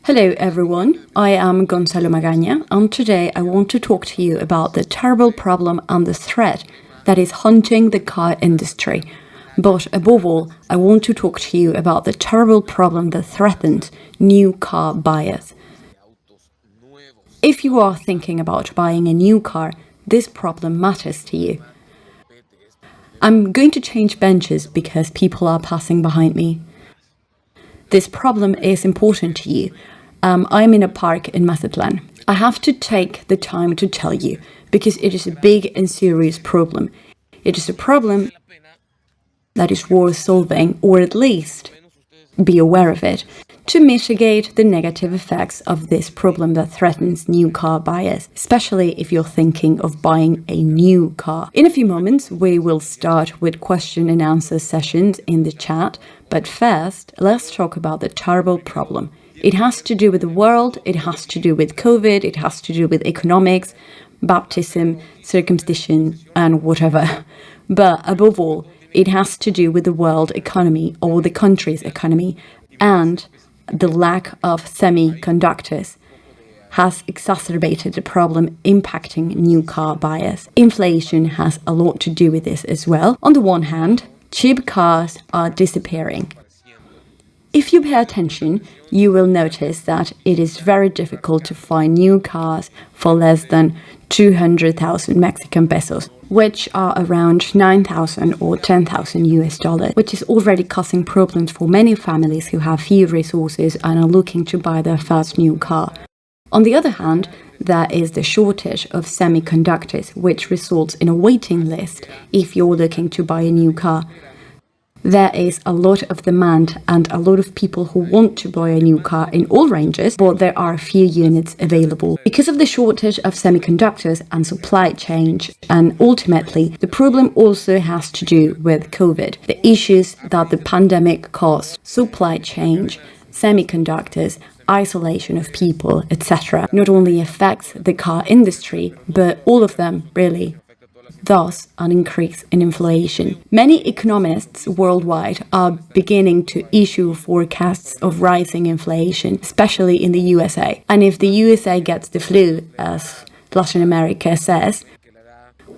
Hello everyone, I am Gonzalo Magaña, and today I want to talk to you about the terrible problem and the threat that is haunting the car industry. But above all, I want to talk to you about the terrible problem that threatens new car buyers. If you are thinking about buying a new car, this problem matters to you. I'm going to change benches because people are passing behind me. This problem is important to you. I'm in a park in Mazatlan. I have to take the time to tell you because it is a big and serious problem. It is a problem that is worth solving, or at least be aware of it, to mitigate the negative effects of this problem that threatens new car buyers, especially if you're thinking of buying a new car. In a few moments, we will start with question and answer sessions in the chat, but first, let's talk about the terrible problem. It has to do with the world, it has to do with COVID, it has to do with economics, baptism, circumcision, and whatever. But above all, it has to do with the world economy or the country's economy, and the lack of semiconductors has exacerbated the problem impacting new car buyers. Inflation has a lot to do with this as well. On the one hand, cheap cars are disappearing. If you pay attention, you will notice that it is very difficult to find new cars for less than 200,000 Mexican pesos, which are around 9,000 or 10,000 US dollars, which is already causing problems for many families who have few resources and are looking to buy their first new car. On the other hand, there is the shortage of semiconductors, which results in a waiting list if you're looking to buy a new car. There is a lot of demand and a lot of people who want to buy a new car in all ranges, but there are few units available. Because of the shortage of semiconductors and supply chain, and ultimately, the problem also has to do with COVID. The issues that the pandemic caused, supply chain, semiconductors, isolation of people, etc., not only affects the car industry, but all of them, really. Thus, an increase in inflation. Many economists worldwide are beginning to issue forecasts of rising inflation, especially in the USA. And if the USA gets the flu, as Latin America says,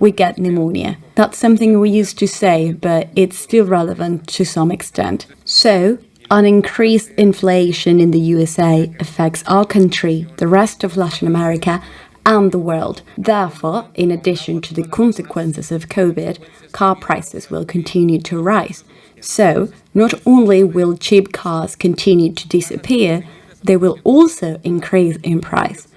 we get pneumonia. That's something we used to say, but it's still relevant to some extent. So, an increased inflation in the USA affects our country, the rest of Latin America, and the world. Therefore, in addition to the consequences of COVID, car prices will continue to rise. So, not only will cheap cars continue to disappear, they will also increase in price.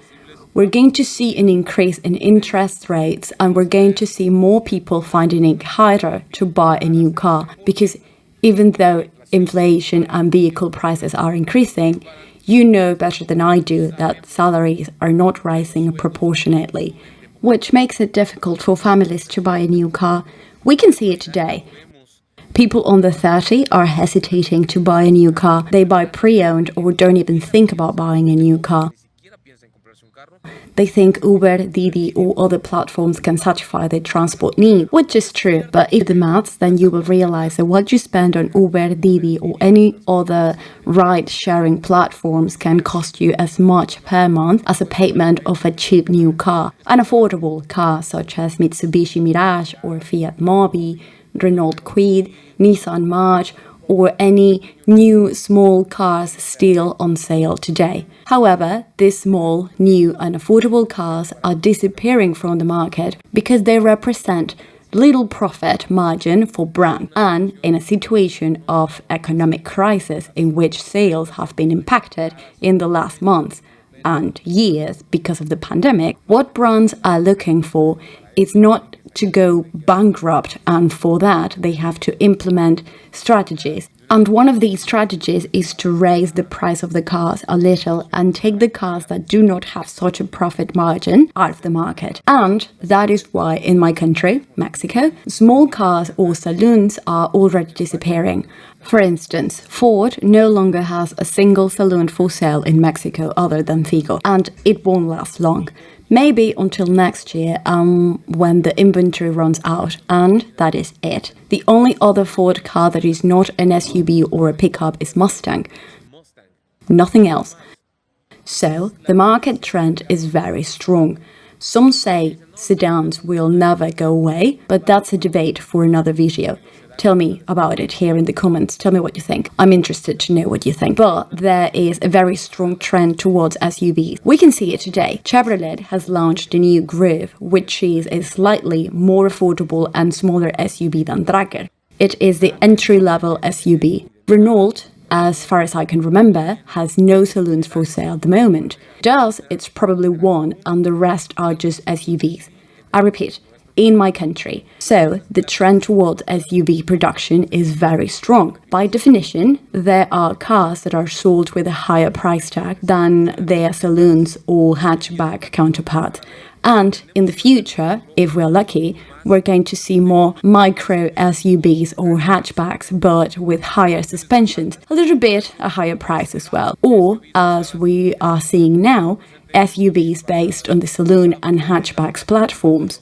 We're going to see an increase in interest rates, and we're going to see more people finding it harder to buy a new car, because even though inflation and vehicle prices are increasing, you know better than I do that salaries are not rising proportionately, which makes it difficult for families to buy a new car. We can see it today. People under 30 are hesitating to buy a new car. They buy pre-owned or don't even think about buying a new car. They think Uber, Didi or other platforms can satisfy their transport need, which is true, but if you do the maths, then you will realize that what you spend on Uber, Didi or any other ride-sharing platforms can cost you as much per month as a payment of a cheap new car. An affordable car such as Mitsubishi Mirage or Fiat Mobi, Renault Kwid, Nissan March, or any new small cars still on sale today. However, these small, new and affordable cars are disappearing from the market because they represent little profit margin for brands, and in a situation of economic crisis in which sales have been impacted in the last months and years because of the pandemic, what brands are looking for is not to go bankrupt, and for that they have to implement strategies. And one of these strategies is to raise the price of the cars a little and take the cars that do not have such a profit margin out of the market. And that is why in my country, Mexico, small cars or saloons are already disappearing. For instance, Ford no longer has a single saloon for sale in Mexico other than Figo, and it won't last long. Maybe until next year, when the inventory runs out, and that is it. The only other Ford car that is not an SUV or a pickup is Mustang. Nothing else. So the market trend is very strong. Some say sedans will never go away, but that's a debate for another video. Tell me about it here in the comments. Tell me what you think. I'm interested to know what you think. But there is a very strong trend towards SUVs. We can see it today. Chevrolet has launched the new Groove, which is a slightly more affordable and smaller SUV than Tracker. It is the entry-level SUV. Renault, as far as I can remember, has no saloons for sale at the moment. Does, it's probably one, and the rest are just SUVs. I repeat, in my country. So the trend towards SUV production is very strong. By definition, there are cars that are sold with a higher price tag than their saloons or hatchback counterpart. And in the future, if we're lucky, we're going to see more micro SUVs or hatchbacks, but with higher suspensions, a little bit a higher price as well. Or, as we are seeing now, SUVs based on the saloon and hatchbacks platforms.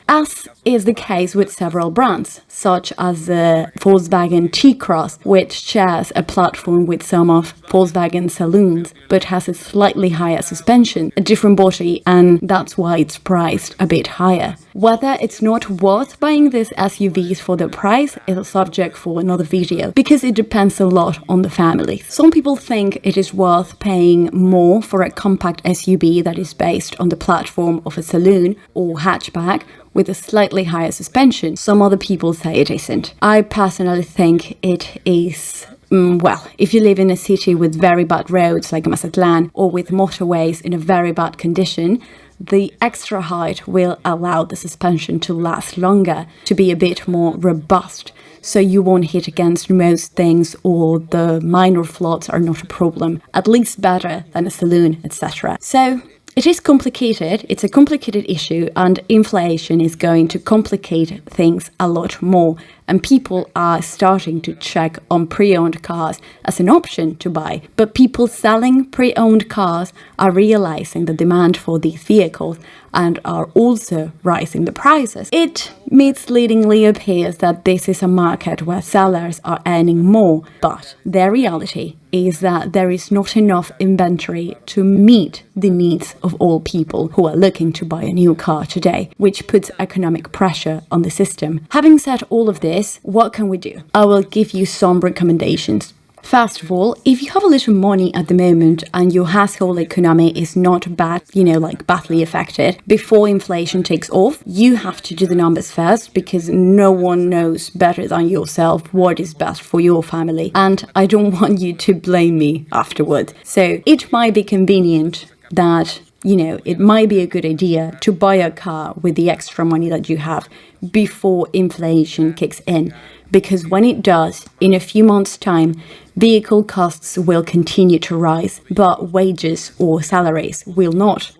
As is the case with several brands, such as the Volkswagen T-Cross, which shares a platform with some of Volkswagen saloons, but has a slightly higher suspension, a different body, and that's why it's priced a bit higher. Whether it's not worth buying these SUVs for the price is a subject for another video, because it depends a lot on the family. Some people think it is worth paying more for a compact SUV that is based on the platform of a saloon or hatchback, with a slightly higher suspension. Some other people say it isn't. I personally think it is. Well, if you live in a city with very bad roads like Mazatlan or with motorways in a very bad condition, the extra height will allow the suspension to last longer, to be a bit more robust, so you won't hit against most things or the minor floods are not a problem, at least better than a saloon, etc. So it is complicated, it's a complicated issue, and inflation is going to complicate things a lot more, and people are starting to check on pre-owned cars as an option to buy. But people selling pre-owned cars are realizing the demand for these vehicles and are also rising the prices. It misleadingly appears that this is a market where sellers are earning more, but their reality is that there is not enough inventory to meet the needs of all people who are looking to buy a new car today, which puts economic pressure on the system. Having said all of this, what can we do? I will give you some recommendations. First of all, if you have a little money at the moment and your household economy is not bad, like badly affected, before inflation takes off, you have to do the numbers first, because no one knows better than yourself what is best for your family. And I don't want you to blame me afterward. So it might be convenient that it might be a good idea to buy a car with the extra money that you have before inflation kicks in. Because when it does, in a few months' time, vehicle costs will continue to rise, but wages or salaries will not.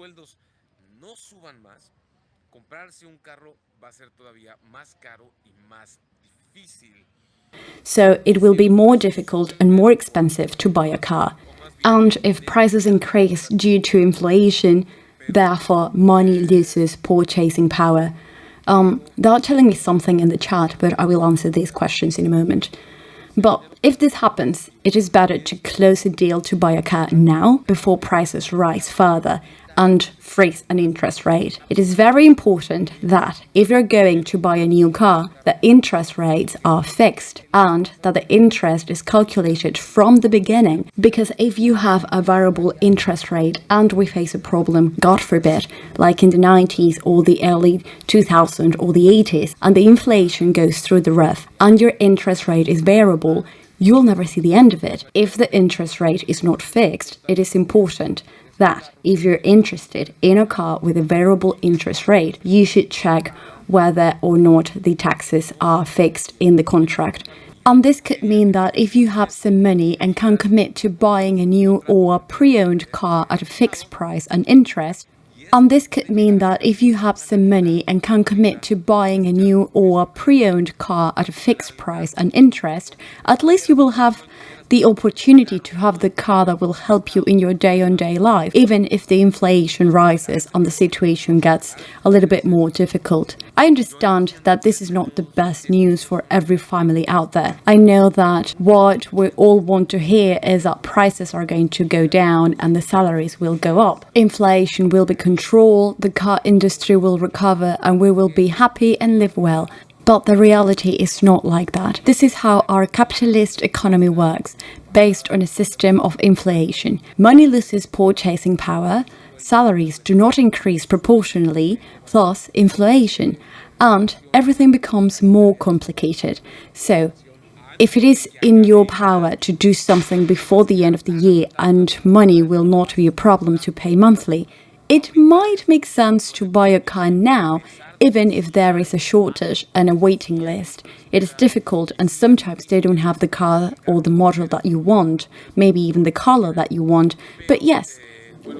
So it will be more difficult and more expensive to buy a car. And if prices increase due to inflation, therefore money loses purchasing power. They are telling me something in the chat, but I will answer these questions in a moment. But if this happens, it is better to close a deal to buy a car now before prices rise further and freeze an interest rate. It is very important that if you're going to buy a new car, the interest rates are fixed and that the interest is calculated from the beginning. Because if you have a variable interest rate and we face a problem, God forbid, like in the 90s or the early 2000s or the 80s, and the inflation goes through the roof and your interest rate is variable, you'll never see the end of it. If the interest rate is not fixed, it is important that if you're interested in a car with a variable interest rate, you should check whether or not the taxes are fixed in the contract. And this could mean that if you have some money and can commit to buying a new or pre-owned car at a fixed price and interest, at least you will have the opportunity to have the car that will help you in your day-on-day life, even if the inflation rises and the situation gets a little bit more difficult. I understand that this is not the best news for every family out there. I know that what we all want to hear is that prices are going to go down and the salaries will go up. Inflation will be controlled, the car industry will recover, and we will be happy and live well. But the reality is not like that. This is how our capitalist economy works, based on a system of inflation. Money loses purchasing power, salaries do not increase proportionally, thus inflation, and everything becomes more complicated. So, if it is in your power to do something before the end of the year and money will not be a problem to pay monthly, it might make sense to buy a car now, even if there is a shortage and a waiting list. It is difficult and sometimes they don't have the car or the model that you want, maybe even the color that you want. But yes,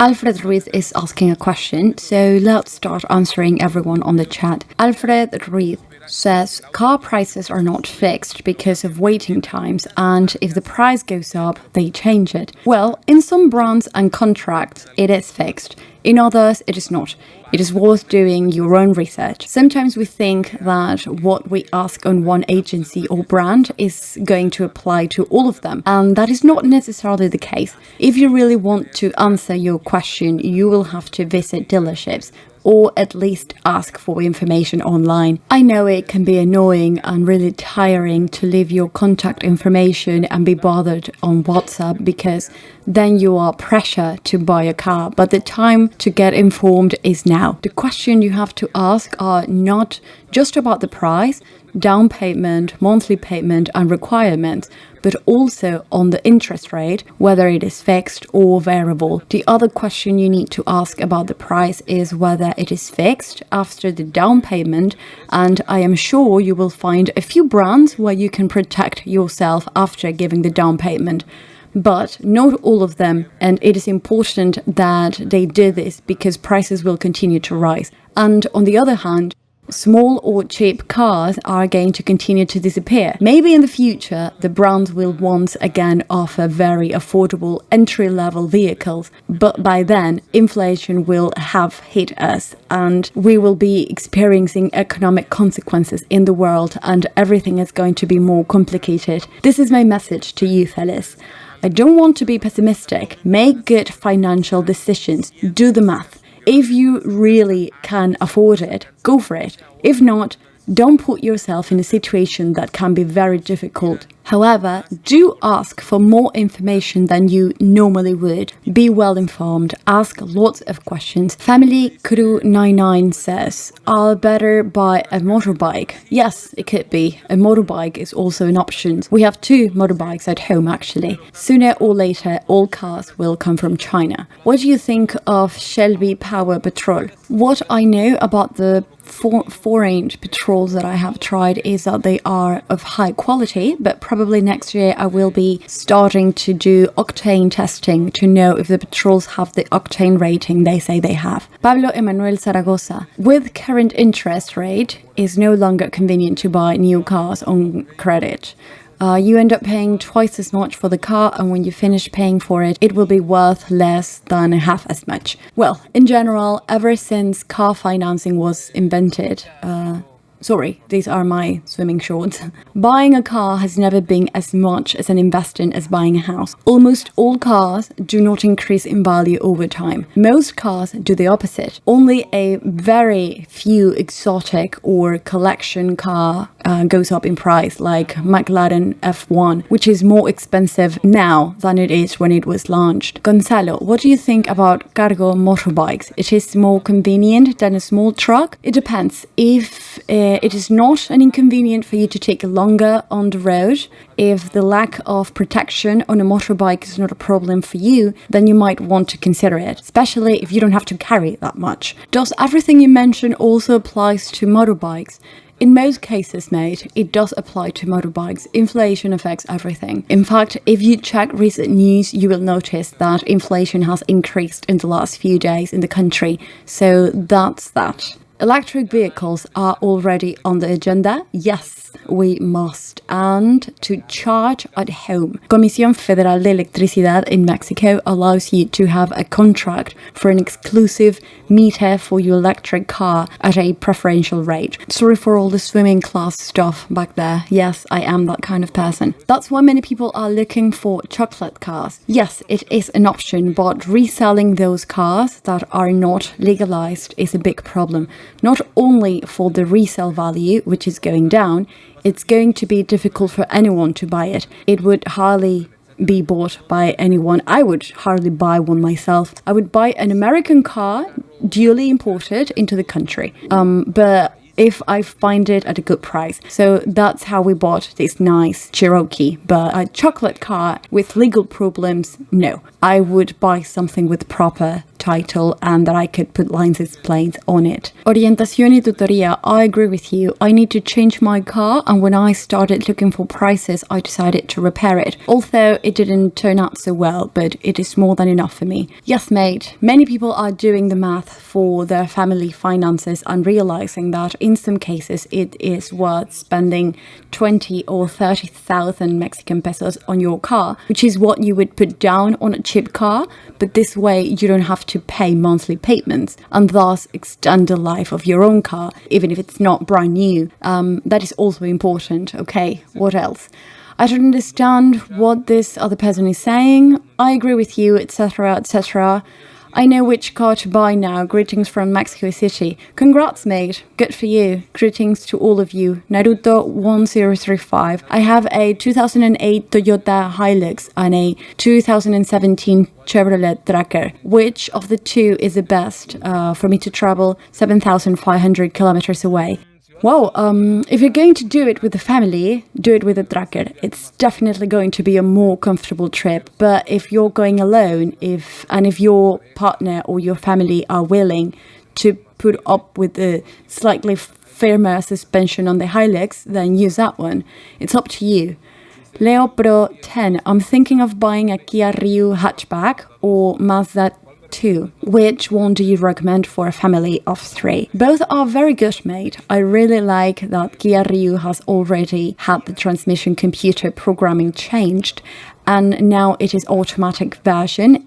Alfred Ruiz is asking a question, so let's start answering everyone on the chat. Alfred Ruiz says car prices are not fixed because of waiting times, and if the price goes up, they change it. Well, in some brands and contracts, it is fixed. In others, it is not. It is worth doing your own research. Sometimes we think that what we ask on one agency or brand is going to apply to all of them, and that is not necessarily the case. If you really want to answer your question, you will have to visit dealerships, or at least ask for information online. I know it can be annoying and really tiring to leave your contact information and be bothered on WhatsApp, because then you are pressure to buy a car, but the time to get informed is now. The question you have to ask are not just about the price, down payment, monthly payment and requirements, but also on the interest rate, whether it is fixed or variable. The other question you need to ask about the price is whether it is fixed after the down payment, and I am sure you will find a few brands where you can protect yourself after giving the down payment. But not all of them, and it is important that they do this because prices will continue to rise. And on the other hand, small or cheap cars are going to continue to disappear. Maybe in the future, the brands will once again offer very affordable entry-level vehicles, but by then, inflation will have hit us and we will be experiencing economic consequences in the world, and everything is going to be more complicated. This is my message to you, fellas. I don't want to be pessimistic. Make good financial decisions. Do the math. If you really can afford it, go for it. If not, don't put yourself in a situation that can be very difficult. However, do ask for more information than you normally would. Be well informed. Ask lots of questions. Family Kuru 99 says, I'll better buy a motorbike. Yes, it could be. A motorbike is also an option. We have 2 motorbikes at home actually. Sooner or later, all cars will come from China. What do you think of Shelby Power Patrol? What I know about the foreign patrols that I have tried is that they are of high quality, but probably next year I will be starting to do octane testing to know if the patrols have the octane rating they say they have. Pablo Emanuel Zaragoza, with current interest rate, it's no longer convenient to buy new cars on credit. You end up paying twice as much for the car, and when you finish paying for it, it will be worth less than half as much. Well, in general, ever since car financing was invented, sorry, these are my swimming shorts. Buying a car has never been as much as an investment as buying a house. Almost all cars do not increase in value over time. Most cars do the opposite. Only a very few exotic or collection car goes up in price, like McLaren F1, which is more expensive now than it is when it was launched. Gonzalo, what do you think about cargo motorbikes? It is more convenient than a small truck? It depends. If it is not an inconvenient for you to take longer on the road, if the lack of protection on a motorbike is not a problem for you, then you might want to consider it, especially if you don't have to carry that much. Does everything you mentioned also applies to motorbikes? In most cases, mate, it does apply to motorbikes. Inflation affects everything. In fact, if you check recent news, you will notice that inflation has increased in the last few days in the country. So that's that. Electric vehicles are already on the agenda. Yes, we must. And to charge at home. Comisión Federal de Electricidad in Mexico allows you to have a contract for an exclusive meter for your electric car at a preferential rate. Sorry for all the swimming class stuff back there. Yes, I am that kind of person. That's why many people are looking for chocolate cars. Yes, it is an option, but reselling those cars that are not legalized is a big problem. Not only for the resale value, which is going down, it's going to be difficult for anyone to buy it. It would hardly be bought by anyone. I would hardly buy one myself. I would buy an American car duly imported into the country. But if I find it at a good price. So that's how we bought this nice Cherokee. But a chocolate car with legal problems, no. I would buy something with proper title and that I could put license plates on it. Orientación y tutoría, I agree with you. I need to change my car, and when I started looking for prices, I decided to repair it. Although it didn't turn out so well, but it is more than enough for me. Yes, mate, many people are doing the math for their family finances and realizing that in some cases it is worth spending 20 or 30,000 Mexican pesos on your car, which is what you would put down on a cheap car, but this way you don't have to pay monthly payments and thus extend the life of your own car, even if it's not brand new. That is also important. Okay, what else? I don't understand what this other person is saying. I agree with you, etc., etc. I know which car to buy now. Greetings from Mexico City. Congrats, mate. Good for you. Greetings to all of you. Naruto1035. I have a 2008 Toyota Hilux and a 2017 Chevrolet Tracker. Which of the two is the best for me to travel 7,500 kilometers away? Well, if you're going to do it with the family, do it with a tracker. It's definitely going to be a more comfortable trip. But if you're going alone, if your partner or your family are willing to put up with the slightly firmer suspension on the Hilux, then use that one. It's up to you. Leo Pro 10. I'm thinking of buying a Kia Rio hatchback or Mazda 2. Which one do you recommend for a family of 3? Both are very good, mate. I really like that Kia Rio has already had the transmission computer programming changed, and now it is automatic version.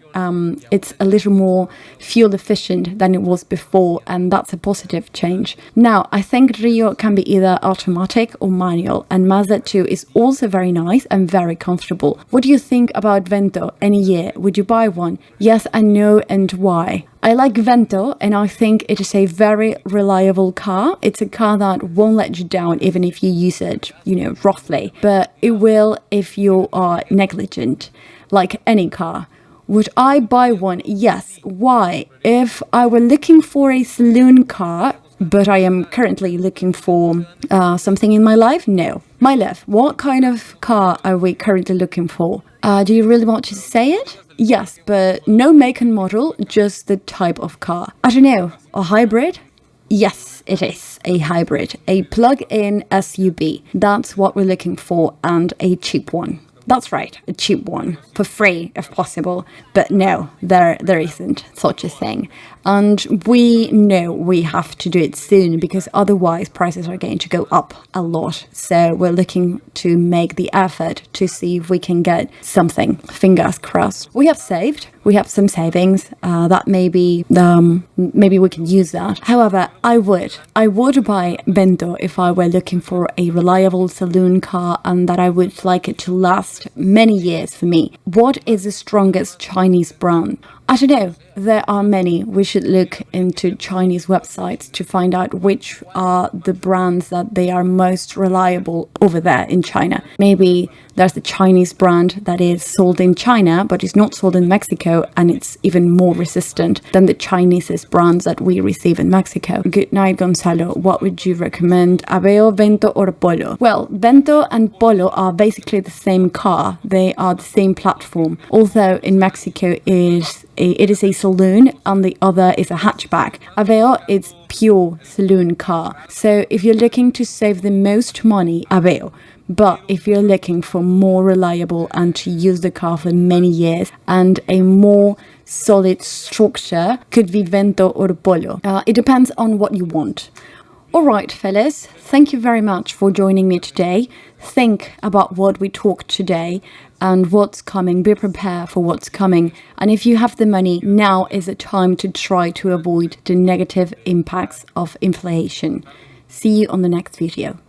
It's a little more fuel efficient than it was before, and that's a positive change. Now, I think Rio can be either automatic or manual, and Mazda 2 is also very nice and very comfortable. What do you think about Vento? Any year? Would you buy one? Yes and no, and why? I like Vento, and I think it is a very reliable car. It's a car that won't let you down even if you use it, roughly. But it will if you are negligent, like any car. Would I buy one? Yes. Why? If I were looking for a saloon car, but I am currently looking for something in my life, no. My love, what kind of car are we currently looking for? Do you really want to say it? Yes, but no make and model, just the type of car. I don't know, a hybrid? Yes, it is a hybrid, a plug-in SUV. That's what we're looking for, and a cheap one. That's right, a cheap one, for free if possible. But no, there isn't such a thing. And we know we have to do it soon because otherwise prices are going to go up a lot. So we're looking to make the effort to see if we can get something. Fingers crossed. We have saved. We have some savings that maybe we can use that. However, I would buy Vento if I were looking for a reliable saloon car and that I would like it to last many years for me. What is the strongest Chinese brand? I don't know. There are many. We should look into Chinese websites to find out which are the brands that they are most reliable over there in China. Maybe there's the Chinese brand that is sold in China, but is not sold in Mexico, and it's even more resistant than the Chinese brands that we receive in Mexico. Good night, Gonzalo. What would you recommend? Aveo, Vento, or Polo? Well, Vento and Polo are basically the same car. They are the same platform. Although in Mexico it is a saloon and the other is a hatchback. Aveo is pure saloon car. So if you're looking to save the most money, Aveo. But if you're looking for more reliable and to use the car for many years and a more solid structure, could be Vento or Polo. It depends on what you want. All right, fellas, thank you very much for joining me today. Think about what we talked today and what's coming. Be prepared for what's coming. And if you have the money, now is the time to try to avoid the negative impacts of inflation. See you on the next video.